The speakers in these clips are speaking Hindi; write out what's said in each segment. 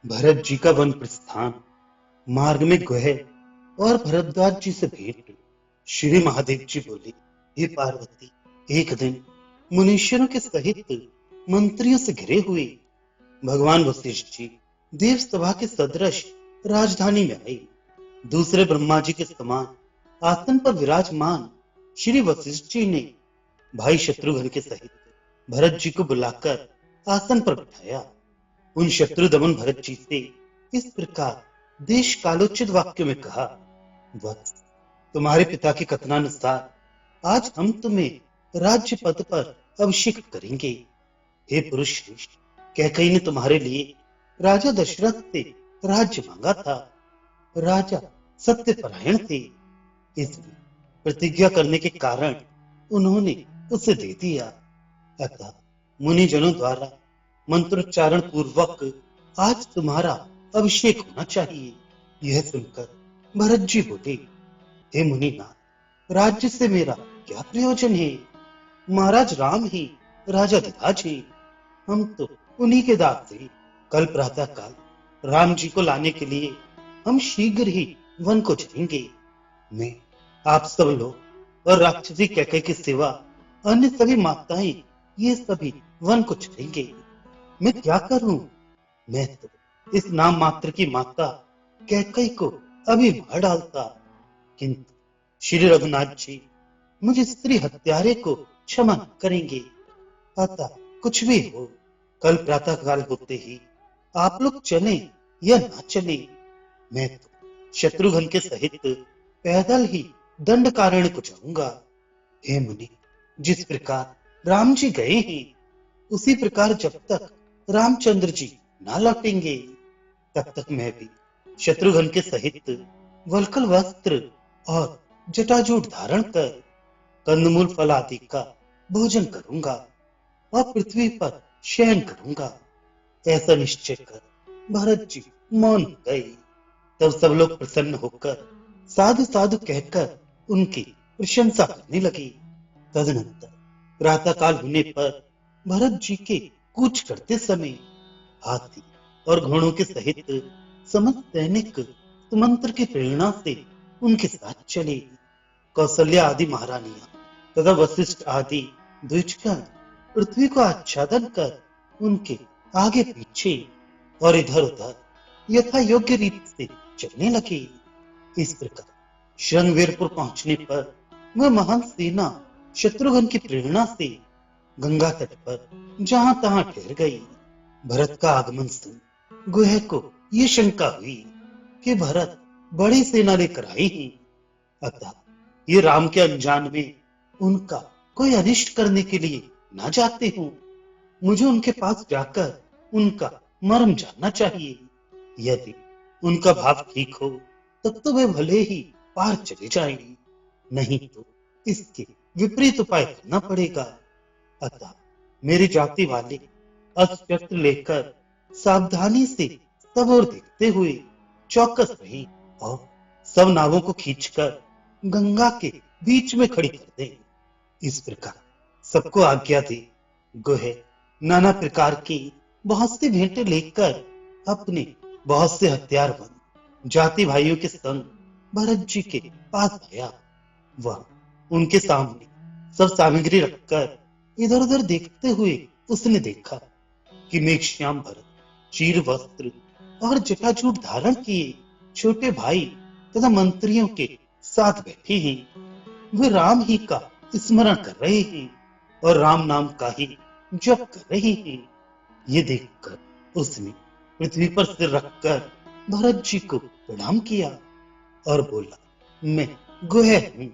भरत जी का वन प्रस्थान, मार्ग में गुह और भरद्वाज जी से भेंट। श्री महादेव जी बोले, हे पार्वती, एक दिन मुनीश्वरों के सहित मंत्रियों से घिरे हुए भगवान वशिष्ठ जी देव सभा के सदृश राजधानी में आए। दूसरे ब्रह्मा जी के समान आसन पर विराजमान श्री वशिष्ठ जी ने भाई शत्रुघ्न के सहित भरत जी को बुलाकर आसन पर बिठाया। उन शत्रु दमन भरत जी से इस प्रकार देश कालोचित वाक्य में कहा, वत्स, तुम्हारे पिता के कथनानुसार आज हम तुम्हें राज्य पद पर अभिषिक्त करेंगे। हे पुरुष श्रेष्ठ, कैकेयी ने तुम्हारे लिए राजा दशरथ से राज्य मांगा था। राजा सत्यपरायण थे, इसलिए प्रतिज्ञा करने के कारण उन्होंने उसे दे दिया। अतः मुनिजनों द्वारा मंत्रोच्चारण पूर्वक आज तुम्हारा अभिषेक होना चाहिए। यह सुनकर भरत जी बोले, हे मुनिनाथ, राज्य से मेरा क्या प्रयोजन है? महाराज राम ही राजाधिराज हैं। हम तो उन्हीं के दास थे। कल प्रातः काल राम जी को लाने के लिए हम शीघ्र ही वन को जाएंगे। मैं, आप सब लोग और राक्षसी कैकेयी के सिवा अन्य सभी माताएं ये सभी वन को चलेंगे। मैं क्या करूं? मैं तो इस नाम मात्र की माता कैकेयी को अभी मार डालता, किंतु श्री रघुनाथ जी मुझे स्त्री हत्यारे को क्षमा न करेंगे। अतः कुछ भी हो, कल प्रातः काल होते ही आप लोग चलें या ना चलें, मैं तो शत्रुघ्न के सहित पैदल ही दंड कारण्य को जाऊंगा। हे मुनि, जिस प्रकार राम जी गए हैं उसी प्रकार जब तक रामचंद्र जी ना लौटेंगे तब तक मैं भी शत्रुघ्न के सहित वल्कल वस्त्र और जटाजूट धारण कर कंदमूल फल आदि का भोजन करूंगा और पृथ्वी पर शयन करूंगा। ऐसा निश्चय कर भरत जी मौन हो गए। तब सब लोग प्रसन्न होकर साधु साधु कहकर उनकी प्रशंसा करने लगे। तदनंतर प्रातः काल होने पर भरत जी के कूच करते समय हाथी और घोड़ों के सहित समस्त सैनिक सुमंत्र की प्रेरणा से उनके साथ चले। कौशल्या आदि महारानियां तथा वशिष्ठ आदि द्विजगण पृथ्वी को आच्छादन कर उनके आगे पीछे और इधर उधर यथा योग्य रीत से चलने लगे। इस प्रकार श्रृंगवीरपुर पहुंचने पर वह महान सेना शत्रुघ्न की प्रेरणा से गंगा तट पर जहां तहां ठहर गई। भरत का आगमन सुन गुह को ये शंका हुई कि भरत बड़ी सेना लेकर आए हैं, अतः ये राम के अनजान में उनका कोई अनिष्ट करने के लिए ना जाते हो। मुझे उनके पास जाकर उनका मर्म जानना चाहिए। यदि उनका भाव ठीक हो तब तो वे भले ही पार चले जाएंगे, नहीं तो इसके विपरीत उपाय करना पड़ेगा। अतः मेरी जाति वाले अस्त्र लेकर सावधानी से सब ओर देखते हुए चौकस रहे और सब नावों को खींचकर गंगा के बीच में खड़ी कर दे। इस प्रकार सबको आज्ञा दे गुह नाना प्रकार की बहुत सी भेंटें लेकर अपने बहुत से हथियार बंद जाति भाइयों के संग भरत जी के पास आया। वह उनके सामने सब सामग्री रखकर इधर उधर देखते हुए उसने देखा कि मेघश्याम भरत चीर वस्त्र और जटाजूट धारण किए छोटे भाई तथा मंत्रियों के साथ बैठे हैं। वे राम ही का स्मरण कर रहे हैं और राम नाम का ही जप कर रहे हैं। ये देखकर उसने पृथ्वी पर सिर रखकर भरत जी को प्रणाम किया और बोला, मैं गुह हूं।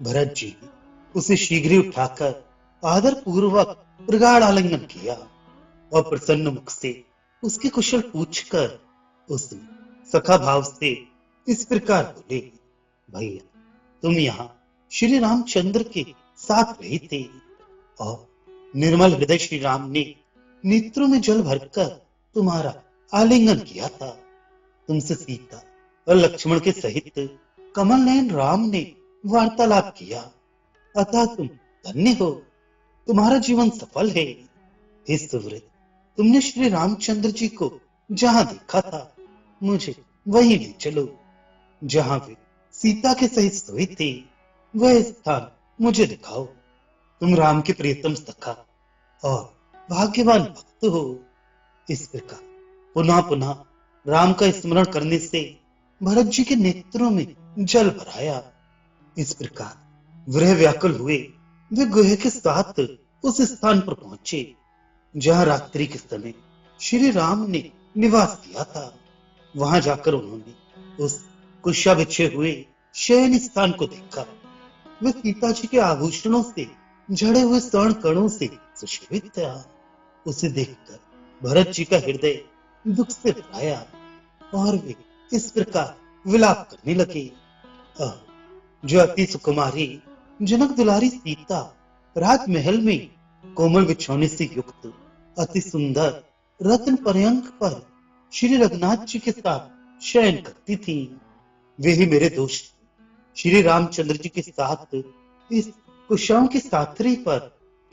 भरत जी ने उसे शीघ्र ही उठाकर आदर पूर्वक प्रगाढ़ आलिंगन किया और प्रसन्न मुख से उसके कुशल पूछकर उसने सखा भाव से इस प्रकार बोले, भैया, तुम यहाँ श्री रामचंद्र के साथ रहे थे और निर्मल हृदय श्री राम ने नेत्रों में जल भरकर तुम्हारा आलिंगन किया था। तुमसे सीता और लक्ष्मण के सहित कमल नयन राम ने वार्तालाप किया, अतः तुम धन्य हो, तुम्हारा जीवन सफल है। हे सुव्रत, तुमने श्री रामचंद्र जी को जहां देखा था मुझे वही ले चलो। जहां वे सीता के सहित सोए थे वह स्थान मुझे दिखाओ। तुम राम के प्रियतम सखा और भाग्यवान भक्त हो। इस प्रकार पुनः पुनः राम का स्मरण करने से भरत जी के नेत्रों में जल भराया। इस प्रकार वह व्याकुल हुए वे गुहे के साथ उस स्थान पर पहुंचे जहां रात्रि के समय श्री राम ने निवास किया था। वहां जाकर उन्होंने उस कुशा बिछे हुए शयन स्थान को देखा। वह सीता जी के आभूषणों से झड़े हुए स्वर्ण कणों से सुशोभित था। उसे देखकर भरत जी का हृदय दुख से भराया और वे इस प्रकार विलाप करने लगे। "आह, जो अति सुकुमारी जनक दुलारी सीता राजमहल में कोमल बिछौने से युक्त अति सुंदर रत्न पर्यंक पर श्री रघुनाथ जी के साथ शयन करती थी। वे ही मेरे दोस्त श्री रामचंद्र जी के साथ इस कुशाओं की साथरी पर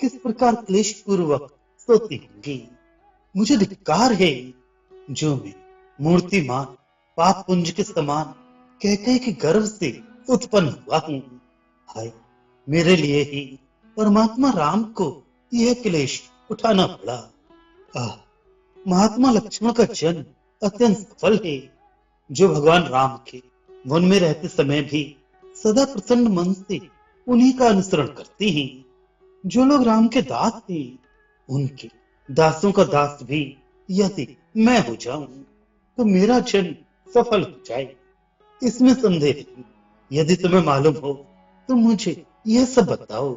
किस प्रकार क्लेश पूर्वक सोती होंगी। मुझे धिक्कार है जो मैं मूर्तिमान पाप पुंज के समान कहकह के गर्भ से उत्पन्न हुआ हूँ। हाय, मेरे लिए ही परमात्मा राम को यह क्लेश उठाना पड़ा। आह, महात्मा लक्ष्मण का जन्म अत्यंत सफल है, जो भगवान राम के वन में रहते समय भी सदा प्रसन्न मन से उन्हीं का अनुसरण करते हैं। जो लोग राम के दास हैं उनके दासों का दास भी यदि मैं हो जाऊं तो मेरा जन्म सफल हो जाए, इसमें संदेह नहीं। यदि तुम्हें मालूम हो तो मुझे यह सब बताओ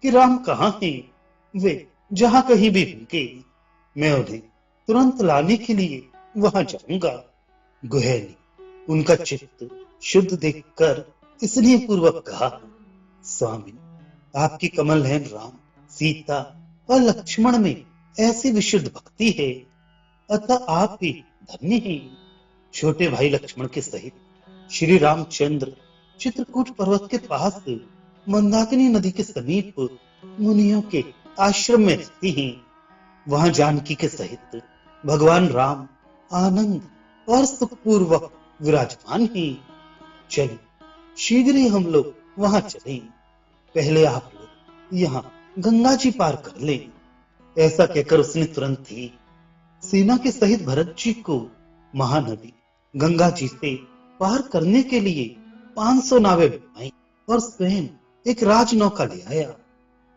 कि राम कहाँ हैं। वे जहां कहीं भी होंगे मैं उन्हें तुरंत लाने के लिए वहां जाऊंगा। गुहे ने उनका चित्त शुद्ध देखकर इसलिए पूर्वक कहा, स्वामी, आपकी कमल नयन राम, सीता और लक्ष्मण में ऐसी विशुद्ध भक्ति है, अतः आप भी धन्य हैं। छोटे भाई लक्ष्मण के सहित श्री रामचंद्र चित्रकूट पर्वत के पास मंदाकिनी नदी के समीप मुनियों के आश्रम में रहती हैं। वहां जानकी के सहित भगवान राम आनंद और सुखपूर्वक विराजमान हैं। चलिए शीघ्र ही हम लोग वहां चलें। पहले आप लोग यहाँ गंगा जी पार कर लें। ऐसा कहकर उसने तुरंत ही सेना के सहित भरत जी को महानदी गंगा जी से पार करने के लिए 500 नावें बनवाई और स्वयं एक राजनौका ले आया।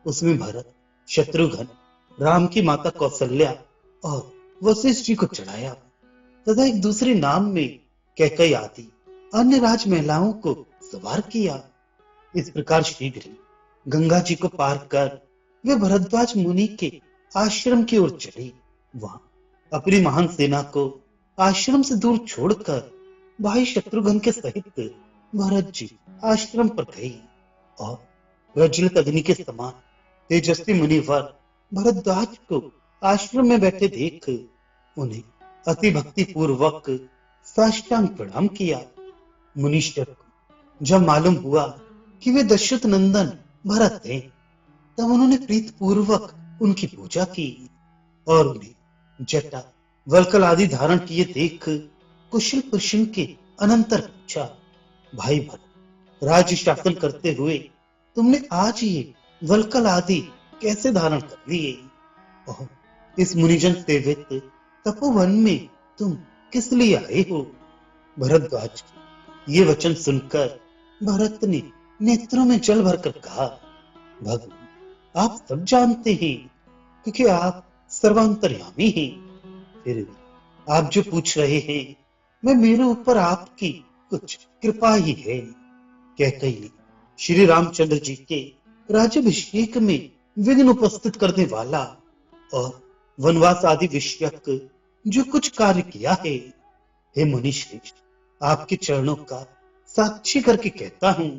उसमें भरत, शत्रुघ्न, राम की माता कौशल्या और वशिष्ठ जी को चढ़ाया तथा एक दूसरे नाम में कैकई आदि अन्य राज महिलाओं को सवार किया। इस प्रकार शीघ्र ही गंगा जी को पार कर वे भरद्वाज मुनि के आश्रम की ओर चले। वहां अपनी महान सेना को आश्रम से दूर छोड़कर भाई शत्रुघ्न के सहित भरत जी आश्रम पर गए और प्रज्वलित अग्नि के समान तेजस्वी मुनिवर भरद्वाज को आश्रम में बैठे देख उन्हें अति भक्ति पूर्वक साष्टांग प्रणाम किया। मुनीश्वर को जब मालूम हुआ कि वे दशरथ नंदन भरत हैं, तब उन्होंने प्रीत पूर्वक उनकी पूजा की और उन्हें जटा वल्कल आदि धारण किए देख कुशल प्रश्न के अनंतर पूछा, भाई भरत, राज्य शासन करते हुए तुमने आज ये वल्कल आदि कैसे धारण कर लिए और इस मुनिजन सेवित तपोवन में तुम किस लिए आए हो। भरद्वाज के ये वचन सुनकर भरत ने नेत्रों में जल भरकर कहा, भगवान, आप सब जानते हैं क्योंकि आप सर्वांतर्यामी हैं। फिर भी आप जो पूछ रहे हैं मैं मेरे ऊपर आपकी कुछ कृपा ही है। कैकई ने श्री रामचंद्र जी के राज्याभिषेक में विघ्न उपस्थित करने वाला और वनवास आदि विषयक जो कुछ कार्य किया है, हे मुनि श्रेष्ठ, आपके चरणों का साक्षी करके कहता हूं,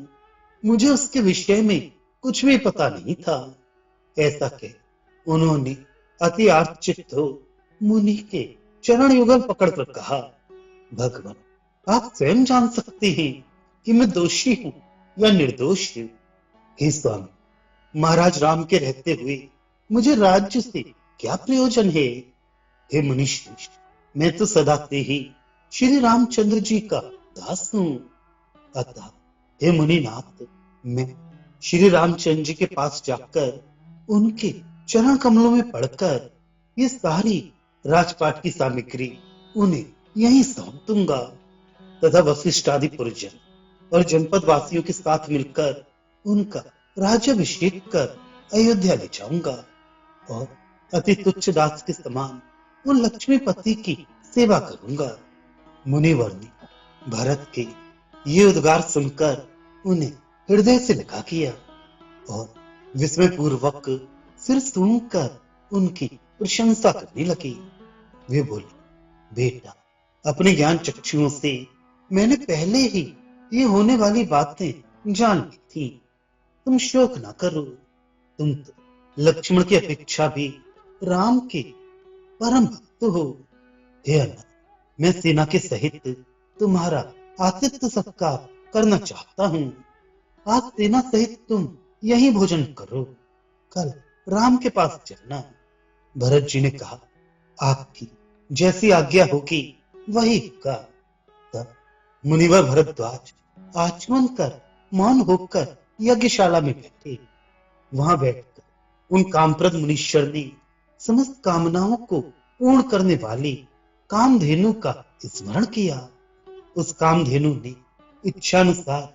मुझे उसके विषय में कुछ भी पता नहीं था। ऐसा कह उन्होंने अति आर्चित हो मुनि के चरण युगल पकड़कर कहा, भगवान, आप स्वयं जान सकते हैं कि मैं दोषी हूं या निर्दोष हूं। हे स्वामी, महाराज राम के रहते हुए मुझे राज्य से क्या प्रयोजन है। हे मुनिश्रेष्ठ, मैं तो सदा से ही श्री रामचंद्र जी का दास हूँ। अतः हे मुनिनाथ, मैं श्री रामचंद्र जी के पास जाकर उनके चरण कमलों में पड़कर ये सारी राजपाट की सामग्री उन्हें यहीं सौंप दूंगा तथा वशिष्ठ आदि पुरजन और जनपद वासियों के साथ मिलकर उनका राज्याभिषेक कर अयोध्या ले जाऊंगा और अति तुच्छ दास के समान वो लक्ष्मीपति की सेवा करूंगा। मुनिवर ने भरत के ये उद्गार सुनकर उन्हें हृदय से लगा किया और विस्मय पूर्वक सिर सूंघकर उनकी प्रशंसा करने लगे। वे बोले, बेटा, अपने ज्ञान चक्षुओं से मैंने पहले ही ये होने वाली बातें जान ली थी। तुम शोक न करो। तुम तो लक्ष्मण की अपेक्षा भी राम के परम भक्त हो। हे अनंत, मैं सेना के सहित तुम्हारा आतिथ्य सत्कार करना चाहता हूँ। आज सेना सहित तुम यहीं भोजन करो, कल राम के पास चलना। भरत जी ने कहा, आपकी जैसी आज्ञा होगी वही होगा। तब मुनिवर भरद्वाज आचमन कर मौन होकर यज्ञशाला में बैठे। वहां बैठकर उन कामप्रद मुनीश्वर ने समस्त कामनाओं को पूर्ण करने वाली कामधेनु का स्मरण किया। उस कामधेनु ने इच्छानुसार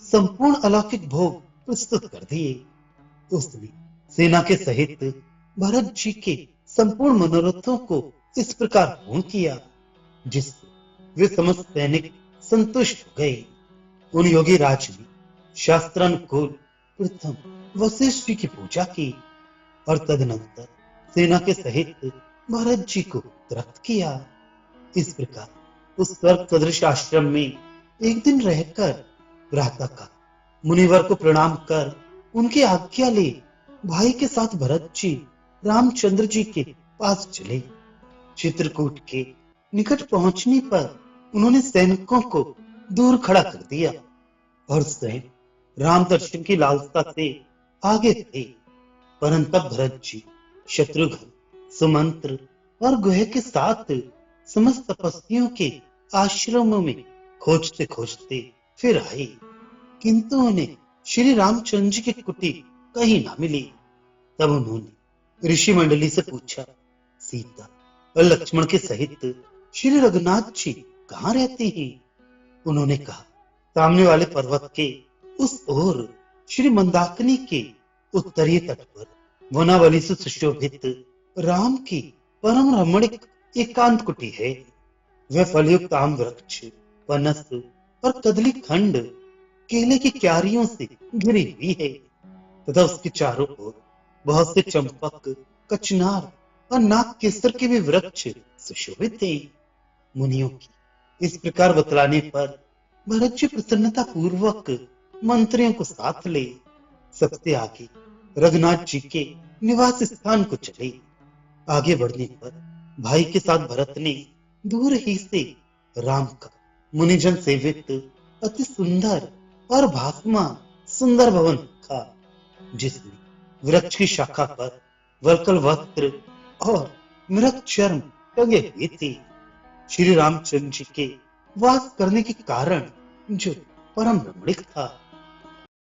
संपूर्ण अलौकिक भोग प्रस्तुत कर दिए। उसने सेना के सहित भरत जी के संपूर्ण मनोरथों को इस प्रकार पूर्ण किया जिससे वे समस्त सैनिक संतुष्ट हो गए। उन योगी राज ने शास्त्रानुकूल प्रथम वशिष्ठ जी की पूजा की और तदनंतर सेना के सहित भरत जी को तृप्त किया। इस प्रकार उस स्वर्ग सदृश आश्रम में एक दिन रहकर प्रातःकाल मुनिवर को प्रणाम कर उनकी आज्ञा ले भाई के साथ भरत जी रामचंद्र जी के पास चले। चित्रकूट के निकट पहुंचने पर उन्होंने सैनिकों को दूर खड़ा कर दिया और स्वयं राम दर्शन की लालसा से आगे थे। परंतु भरत जी शत्रुघ्न, सुमंत्र और गुह के साथ समस्त तपस्वियों के आश्रमों में खोजते खोजते फिर आए, किंतु उन्हें श्री रामचंद्र जी की कुटी कहीं ना मिली। तब उन्होंने ऋषि मंडली से पूछा, सीता और लक्ष्मण के सहित श्री रघुनाथ जी कहाँ रहते हैं? उन्होंने कहा, सामने वाले पर्वत के उस ओर श्री मंदाकिनी के उत्तरीय तट पर वनावली से सुशोभित राम की परम रमणीक एकांत कुटी है। वह फलयुक्त आम वृक्ष, पनस और कदली खंड, केले की क्यारियों से घिरी हुई है तथा उसके चारों ओर बहुत से चंपक, कचनार और नाग केसर के भी वृक्ष सुशोभित थे। मुनियों की इस प्रकार बतलाने पर भरत जी प्रसन्नता पूर्वक मंत्रियों को साथ ले सबसे आगे रघुनाथ जी के निवास स्थान को चले। आगे बढ़ने पर भाई के साथ भरत ने दूर ही से राम का मुनिजन सेवित अति सुंदर और भासमान सुंदर भवन देखा, जिसमें वृक्ष की शाखा पर वल्कल वस्त्र और मृग चर्म टंगे हुए थे। श्री रामचंद्र जी के वास करने के कारण जो परम रमणीक था।